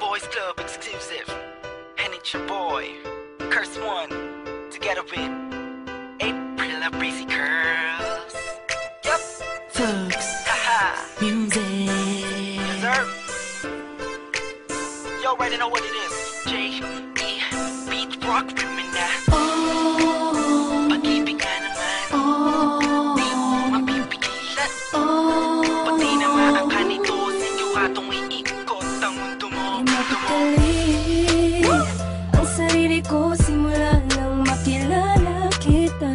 Boys Club exclusive. And it's your boy, Curse One, together with April of Breezy Curls. Yup. Thugs, Haha. music. Yes, sir. You already know what it is. J.E. Beat Rock Criminal. Oh, Pag-ibig ka naman. oh, Di mo mapipigilan. oh. Pati na maangka nito, sinyuhatong iikot ang mundo mo. Napakali ang sarili ko simula nang makilala kita.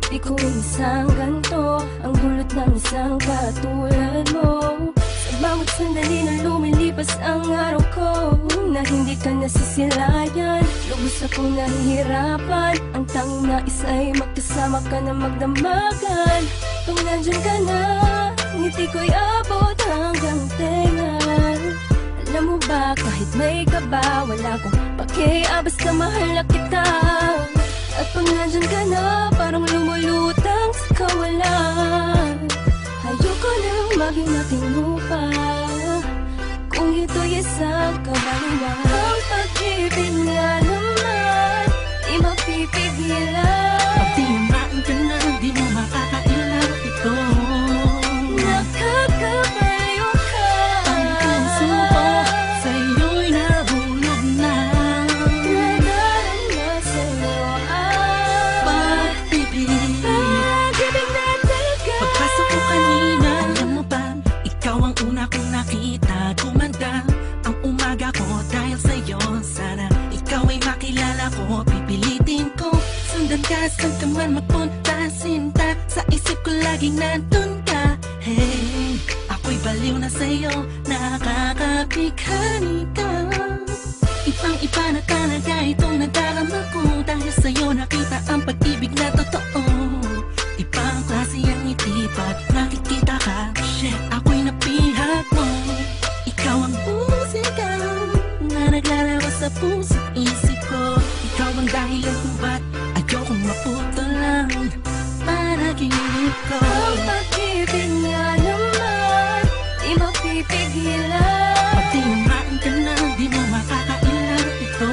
Di ko isang ganto ang gulot ng isang katulad mo. Sa bawat sandali na lumilipas ang araw ko, na hindi ka nasisilayan, lubos akong nahihirapan. Ang tanging nais ay magkasama ka na magdamagan. Kung nandyan ka na, ngiti ko'y abot hanggang tenga. Alam mo ba, kahit may kaba, wala kong pakialam, basta mahal na kita. At pag nandyan ka na, parang lumulutang sa kawalan. Ayoko nang maging makinupa kung ito'y isang kabaliwan. Ang pag-ibig nga naman, di mapipigilan. Pag tinamaan ka na, di mo makakailan ito. Nakakabaliw ka. Ang puso ko sa'yo'y nahulog na. Nadarama sa'yo ang Pag-ibig. pag-ibig na talaga. Pagpasok ko kanina, alam mo ba, ikaw ang una kong nakita. Gumanda ang umaga ko dahil sa'yo. Sana ikaw ay makilala ko, pipilitin ko sundan ka saan ka man mapunta. Sinta, sa isip ko laging nandun ka. Hey, ako'y baliw na sa'yo, nakakabighani ka. Ibang-iba na talaga itong nadarama ko, dahil sa'yo nakita ang pag-ibig na totoo. Ibang klase ang ngiti pag nakikita ka. Shit, ako'y napihag mo. Ikaw ang musika na naglalaro sa puso't isip ko. Ikaw ang dahilan kung ba't ayokong maputo lang panaginip ko. Ang pag-ibig nga naman, di mapipigilan. Pag tinamaan ka na, di mo makakailan ito.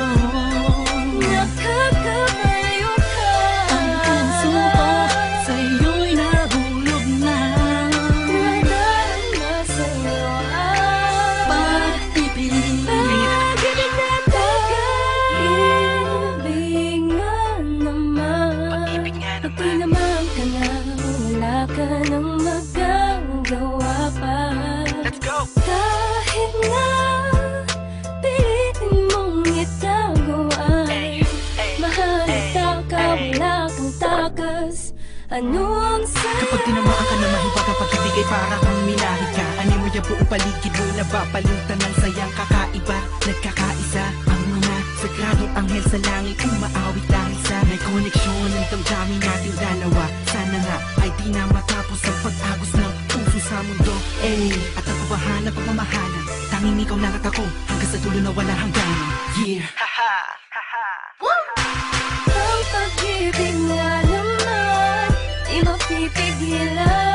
Nakakabaliw ka. Ang puso ko sa'yo'y nahulog na. Nadarama sa'yo ang Pag-ibig. pag-ibig na talaga. Ibig nga naman, Pag-ibig nga pag naman. tinamaan ka na, wala ka nang magagawa pa. Let's go. Kahit nga pilitin mong itago ay mahalata ka, wala kang takas. Ano ang sa'yo? Kapag tinamaan ka na mahiwag ang pag-ibigay para kang minahi ka. Ani mo yung buong paligid mo nabapalutan ng sayang kakaiba. Nagkakaisa ang mga sagradong anghel sa langit umaawit dahil sa may koneksyon ng damdamin natin dalawa. Sana nga ay di na matapos ang pag-agos ng puso sa mundo. At ang kabahan ng pagmamahalan, tanging ikaw lang at ako hanggang sa dulo na wala hangganan. Yeah. Haha. Haha. Ang pag-ibig nga naman, di mapipigilan.